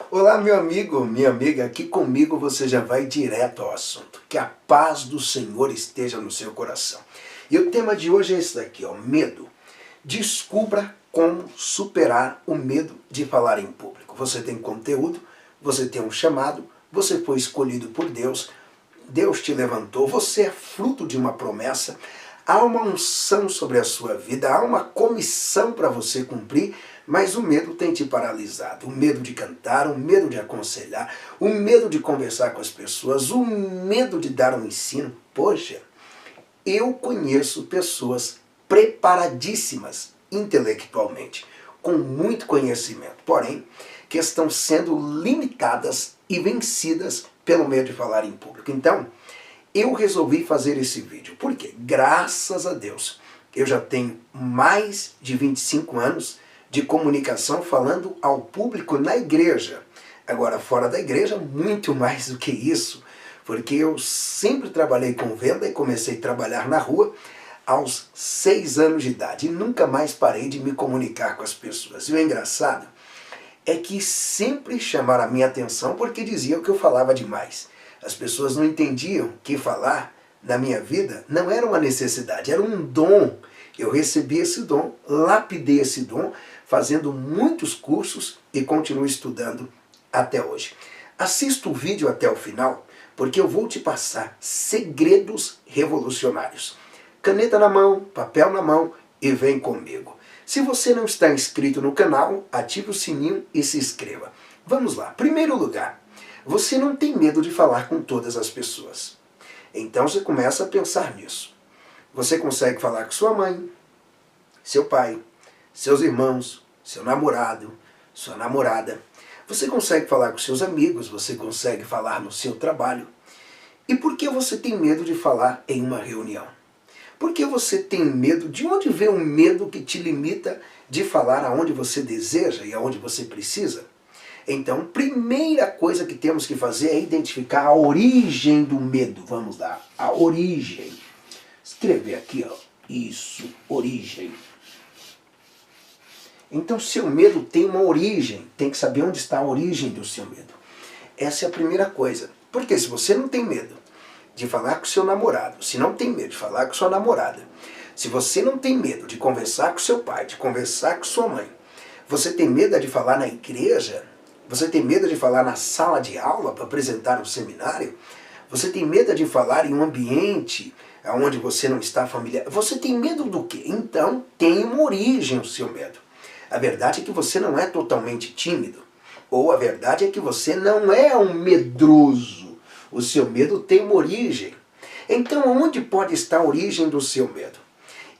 Olá, meu amigo, minha amiga, aqui comigo você já vai direto ao assunto. Que a paz do Senhor esteja no seu coração. E o tema de hoje é esse daqui, ó, medo. Descubra como superar o medo de falar em público. Você tem conteúdo, você tem um chamado, você foi escolhido por Deus, Deus te levantou, você é fruto de uma promessa, há uma unção sobre a sua vida, há uma comissão para você cumprir, mas o medo tem te paralisado. O medo de cantar, o medo de aconselhar, o medo de conversar com as pessoas, o medo de dar um ensino. Poxa, eu conheço pessoas preparadíssimas intelectualmente, com muito conhecimento, porém, que estão sendo limitadas e vencidas pelo medo de falar em público. Então, eu resolvi fazer esse vídeo, porque, graças a Deus, eu já tenho mais de 25 anos de comunicação falando ao público na igreja. Agora, fora da igreja, muito mais do que isso, porque eu sempre trabalhei com venda e comecei a trabalhar na rua aos 6 anos de idade e nunca mais parei de me comunicar com as pessoas. E o engraçado é que sempre chamaram a minha atenção porque diziam que eu falava demais. As pessoas não entendiam que falar na minha vida não era uma necessidade, era um dom. Eu recebi esse dom, lapidei esse dom, fazendo muitos cursos e continuo estudando até hoje. Assista o vídeo até o final, porque eu vou te passar segredos revolucionários. Caneta na mão, papel na mão e vem comigo. Se você não está inscrito no canal, ative o sininho e se inscreva. Vamos lá. Primeiro lugar, você não tem medo de falar com todas as pessoas. Então você começa a pensar nisso. Você consegue falar com sua mãe, seu pai, seus irmãos, seu namorado, sua namorada. Você consegue falar com seus amigos, você consegue falar no seu trabalho. E por que você tem medo de falar em uma reunião? Por que você tem medo? De onde vem o medo que te limita de falar aonde você deseja e aonde você precisa? Então, primeira coisa que temos que fazer é identificar a origem do medo. Vamos lá, a origem. Escrever aqui, ó, isso, origem. Então, seu medo tem uma origem, tem que saber onde está a origem do seu medo. Essa é a primeira coisa. Porque se você não tem medo de falar com seu namorado, se não tem medo de falar com sua namorada, se você não tem medo de conversar com seu pai, de conversar com sua mãe, você tem medo de falar na igreja, você tem medo de falar na sala de aula para apresentar um seminário, você tem medo de falar em um ambiente onde você não está familiar, você tem medo do quê? Então tem uma origem o seu medo. A verdade é que você não é totalmente tímido, ou a verdade é que você não é um medroso. O seu medo tem uma origem. Então, onde pode estar a origem do seu medo?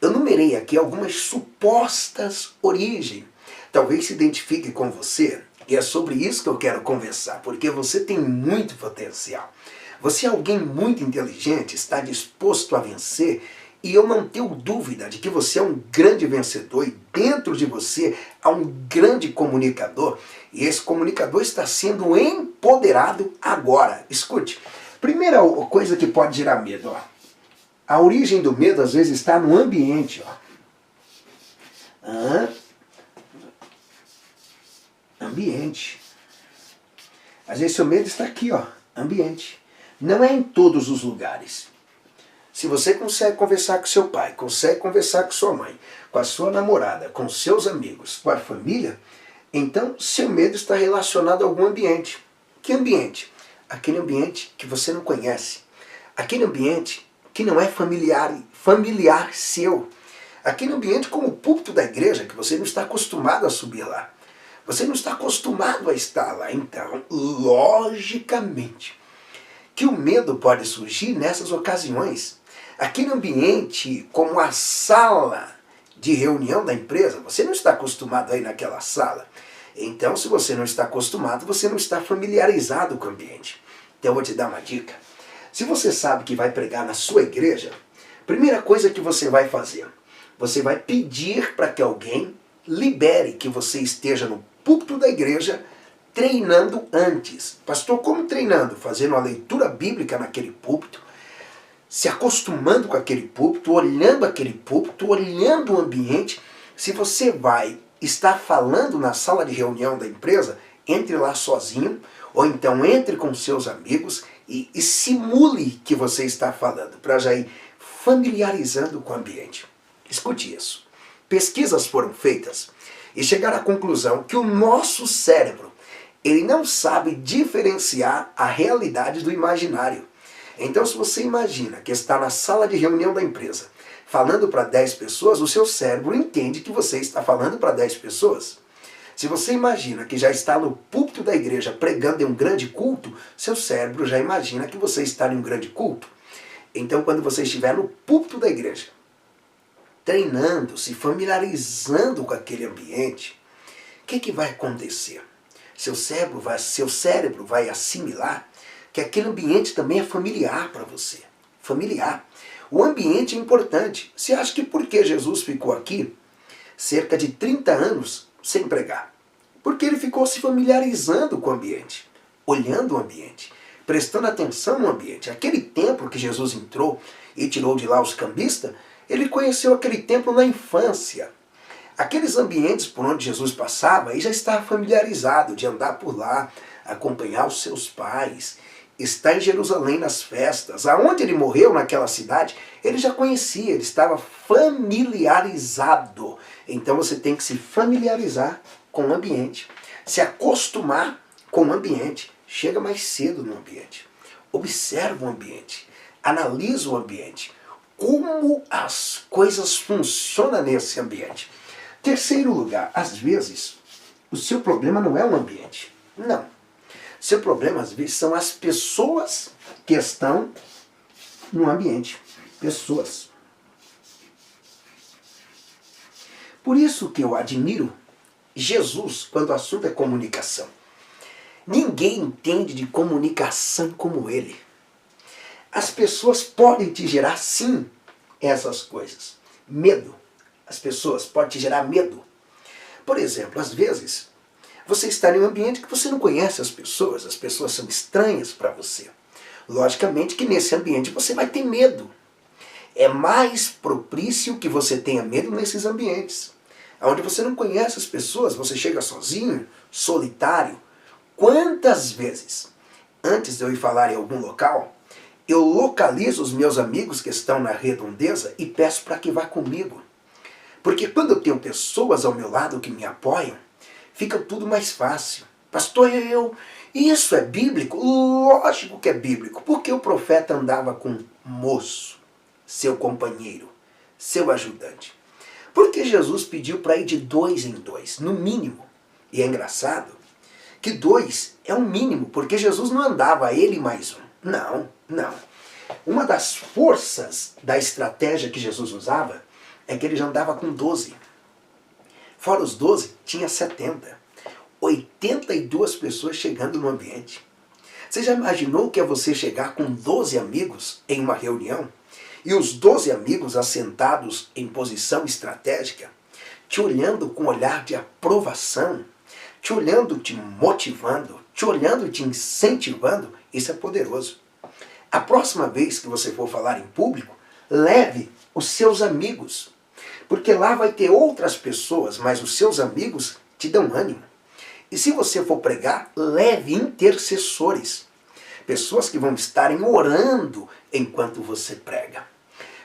Eu numerei aqui algumas supostas origens. Talvez se identifique com você, e é sobre isso que eu quero conversar, porque você tem muito potencial. Você é alguém muito inteligente, está disposto a vencer, e eu não tenho dúvida de que você é um grande vencedor, e dentro de você há um grande comunicador, e esse comunicador está sendo empoderado agora. Escute, primeira coisa que pode gerar medo, ó. A origem do medo às vezes está no ambiente, ó. Ambiente. Às vezes seu medo está aqui, ó, ambiente. Não é em todos os lugares. Se você consegue conversar com seu pai, consegue conversar com sua mãe, com a sua namorada, com seus amigos, com a família, então seu medo está relacionado a algum ambiente. Que ambiente? Aquele ambiente que você não conhece. Aquele ambiente que não é familiar seu. Aquele ambiente como o púlpito da igreja, que você não está acostumado a subir lá. Você não está acostumado a estar lá. Então, logicamente, que o medo pode surgir nessas ocasiões. Aquele ambiente como a sala de reunião da empresa, você não está acostumado a ir naquela sala. Então, se você não está acostumado, você não está familiarizado com o ambiente. Então, eu vou te dar uma dica. Se você sabe que vai pregar na sua igreja, primeira coisa que você vai fazer, você vai pedir para que alguém libere que você esteja no púlpito da igreja treinando antes. Pastor, como treinando? Fazendo a leitura bíblica naquele púlpito, se acostumando com aquele púlpito, olhando aquele púlpito, olhando o ambiente. Se você vai estar falando na sala de reunião da empresa, entre lá sozinho, ou então entre com seus amigos e simule que você está falando, para já ir familiarizando com o ambiente. Escute isso. Pesquisas foram feitas e chegaram à conclusão que o nosso cérebro, ele não sabe diferenciar a realidade do imaginário. Então, se você imagina que está na sala de reunião da empresa, falando para 10 pessoas, o seu cérebro entende que você está falando para 10 pessoas. Se você imagina que já está no púlpito da igreja pregando em um grande culto, seu cérebro já imagina que você está em um grande culto. Então, quando você estiver no púlpito da igreja, treinando, se familiarizando com aquele ambiente, o que vai acontecer? Seu cérebro vai assimilar que aquele ambiente também é familiar para você. Familiar. O ambiente é importante. Você acha que por que Jesus ficou aqui cerca de 30 anos sem pregar? Porque ele ficou se familiarizando com o ambiente, olhando o ambiente, prestando atenção no ambiente. Aquele templo que Jesus entrou e tirou de lá os cambistas, ele conheceu aquele templo na infância. Aqueles ambientes por onde Jesus passava, ele já estava familiarizado de andar por lá, acompanhar os seus pais, estar em Jerusalém nas festas. Aonde ele morreu naquela cidade, ele já conhecia, ele estava familiarizado. Então você tem que se familiarizar com o ambiente, se acostumar com o ambiente. Chega mais cedo no ambiente, observa o ambiente, analisa o ambiente, como as coisas funcionam nesse ambiente. Terceiro lugar, às vezes, o seu problema não é o ambiente. Não. Seu problema, às vezes, são as pessoas que estão no ambiente. Pessoas. Por isso que eu admiro Jesus quando o assunto é comunicação. Ninguém entende de comunicação como ele. As pessoas podem te gerar, sim, essas coisas. Medo. As pessoas podem te gerar medo. Por exemplo, às vezes, você está em um ambiente que você não conhece as pessoas são estranhas para você. Logicamente que nesse ambiente você vai ter medo. É mais propício que você tenha medo nesses ambientes. Onde você não conhece as pessoas, você chega sozinho, solitário. Quantas vezes, antes de eu ir falar em algum local, eu localizo os meus amigos que estão na redondeza e peço para que vá comigo. Porque quando eu tenho pessoas ao meu lado que me apoiam, fica tudo mais fácil. Pastor, isso é bíblico? Lógico que é bíblico. Porque o profeta andava com moço, seu companheiro, seu ajudante. Porque Jesus pediu para ir de 2 em 2, no mínimo. E é engraçado que 2 é o mínimo, porque Jesus não andava ele mais um. Não. Uma das forças da estratégia que Jesus usava é que ele já andava com 12. Fora os 12, tinha 70. 82 pessoas chegando no ambiente. Você já imaginou que é você chegar com 12 amigos em uma reunião e os 12 amigos assentados em posição estratégica, te olhando com um olhar de aprovação, te olhando, te motivando, te olhando e te incentivando? Isso é poderoso. A próxima vez que você for falar em público, leve os seus amigos. Porque lá vai ter outras pessoas, mas os seus amigos te dão ânimo. E se você for pregar, leve intercessores. Pessoas que vão estarem orando enquanto você prega.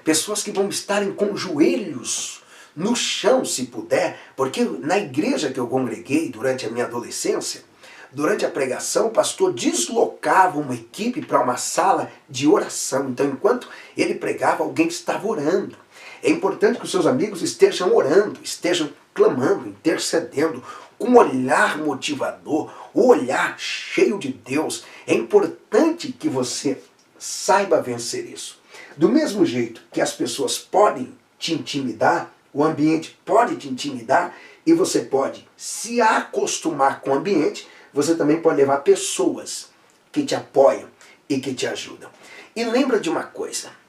Pessoas que vão estarem com joelhos no chão, se puder. Porque na igreja que eu congreguei durante a minha adolescência, durante a pregação, o pastor deslocava uma equipe para uma sala de oração. Então, enquanto ele pregava, alguém estava orando. É importante que os seus amigos estejam orando, estejam clamando, intercedendo, com um olhar motivador, o olhar cheio de Deus. É importante que você saiba vencer isso. Do mesmo jeito que as pessoas podem te intimidar, o ambiente pode te intimidar, e você pode se acostumar com o ambiente, você também pode levar pessoas que te apoiam e que te ajudam. E lembra de uma coisa.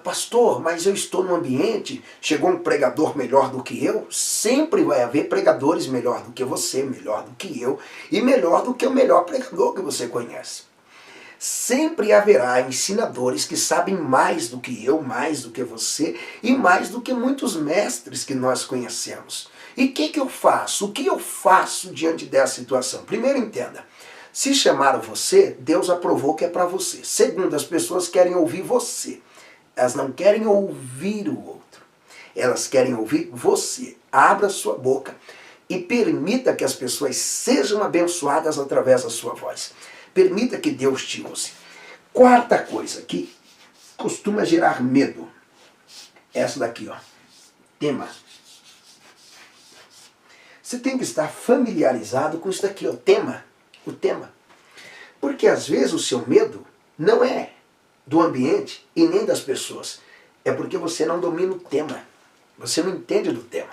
Pastor, mas eu estou num ambiente, chegou um pregador melhor do que eu? Sempre vai haver pregadores melhor do que você, melhor do que eu, e melhor do que o melhor pregador que você conhece. Sempre haverá ensinadores que sabem mais do que eu, mais do que você, e mais do que muitos mestres que nós conhecemos. E o que eu faço? O que eu faço diante dessa situação? Primeiro, entenda. Se chamaram você, Deus aprovou que é para você. Segundo, as pessoas querem ouvir você. Elas não querem ouvir o outro. Elas querem ouvir você. Abra sua boca e permita que as pessoas sejam abençoadas através da sua voz. Permita que Deus te use. Quarta coisa que costuma gerar medo. Essa daqui, ó. Tema. Você tem que estar familiarizado com isso daqui, ó. Tema. O tema. Porque às vezes o seu medo não é do ambiente e nem das pessoas. É porque você não domina o tema. Você não entende do tema.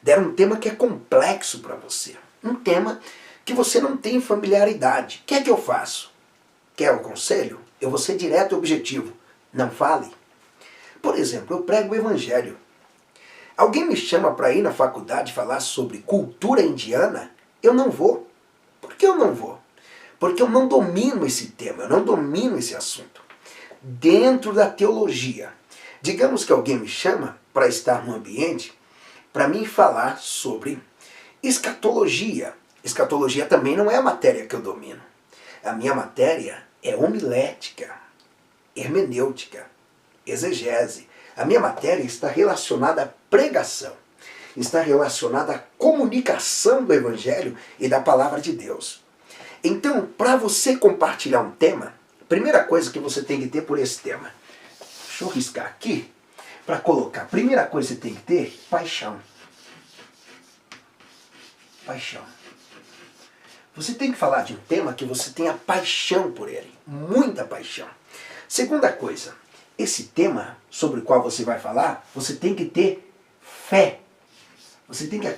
Deram um tema que é complexo para você. Um tema que você não tem familiaridade. O que é que eu faço? Quer o conselho? Eu vou ser direto e objetivo. Não fale. Por exemplo, eu prego o evangelho. Alguém me chama para ir na faculdade falar sobre cultura indiana? Eu não vou. Por que eu não vou? Porque eu não domino esse tema, eu não domino esse assunto. Dentro da teologia, digamos que alguém me chama para estar no ambiente, para mim falar sobre escatologia. Escatologia também não é a matéria que eu domino. A minha matéria é homilética, hermenêutica, exegese. A minha matéria está relacionada à pregação, está relacionada à comunicação do Evangelho e da Palavra de Deus. Então, para você compartilhar um tema, a primeira coisa que você tem que ter por esse tema, deixa eu riscar aqui, para colocar, a primeira coisa que você tem que ter, paixão. Paixão. Você tem que falar de um tema que você tenha paixão por ele, muita paixão. Segunda coisa, esse tema sobre o qual você vai falar, você tem que ter fé. Você tem que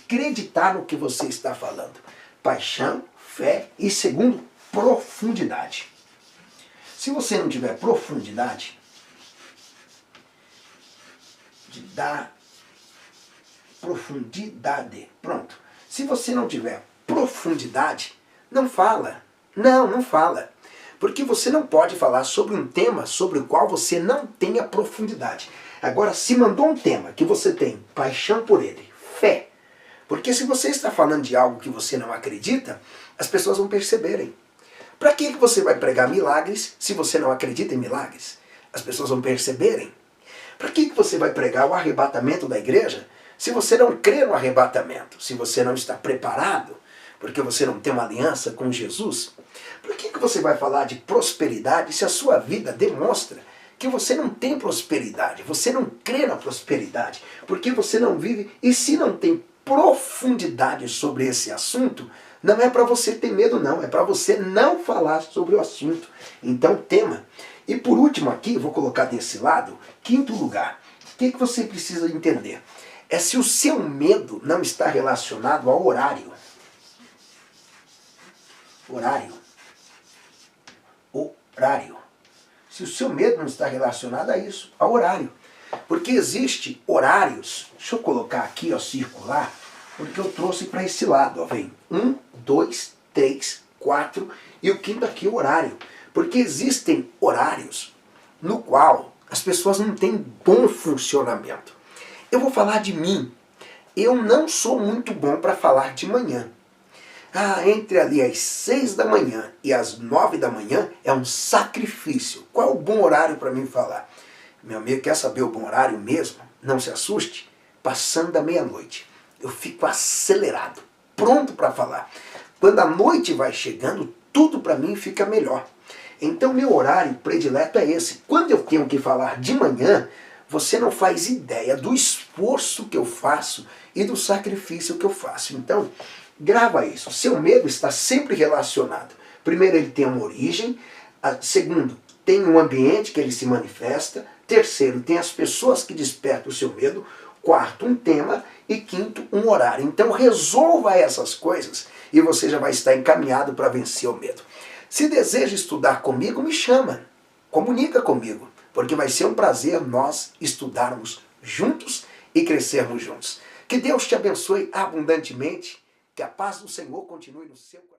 acreditar no que você está falando. Paixão, fé e segundo, profundidade. Se você não tiver profundidade, pronto. Se você não tiver profundidade, não fala. Não fala. Porque você não pode falar sobre um tema sobre o qual você não tenha profundidade. Agora, se mandou um tema que você tem paixão por ele, fé. Porque se você está falando de algo que você não acredita, as pessoas vão perceberem. Para que você vai pregar milagres se você não acredita em milagres? As pessoas vão perceberem. Para que você vai pregar o arrebatamento da igreja se você não crê no arrebatamento? Se você não está preparado, porque você não tem uma aliança com Jesus? Por que você vai falar de prosperidade se a sua vida demonstra que você não tem prosperidade? Você não crê na prosperidade, porque você não vive. E se não tem profundidade sobre esse assunto, não é para você ter medo não, é para você não falar sobre o assunto. Então, tema. E por último aqui, vou colocar desse lado, quinto lugar. O que você precisa entender? É se o seu medo não está relacionado ao horário. Horário. Se o seu medo não está relacionado a isso, ao horário. Porque existe horários, deixa eu colocar aqui, ó, circular, porque eu trouxe para esse lado, ó, vem 1, 2, 3, 4 e o quinto aqui, o horário. Porque existem horários no qual as pessoas não têm bom funcionamento. Eu vou falar de mim. Eu não sou muito bom para falar de manhã. Entre ali as 6 da manhã e as 9 da manhã é um sacrifício. Qual é o bom horário para mim falar? Meu amigo, quer saber o bom horário mesmo? Não se assuste. Passando da meia-noite. Eu fico acelerado, pronto para falar. Quando a noite vai chegando, tudo para mim fica melhor. Então meu horário predileto é esse. Quando eu tenho que falar de manhã, você não faz ideia do esforço que eu faço e do sacrifício que eu faço. Então, grava isso. O seu medo está sempre relacionado. Primeiro, ele tem uma origem. Segundo, tem um ambiente que ele se manifesta. Terceiro, tem as pessoas que despertam o seu medo. Quarto, um tema. E quinto, um horário. Então, resolva essas coisas e você já vai estar encaminhado para vencer o medo. Se deseja estudar comigo, me chama. Comunica comigo, porque vai ser um prazer nós estudarmos juntos e crescermos juntos. Que Deus te abençoe abundantemente. Que a paz do Senhor continue no seu coração.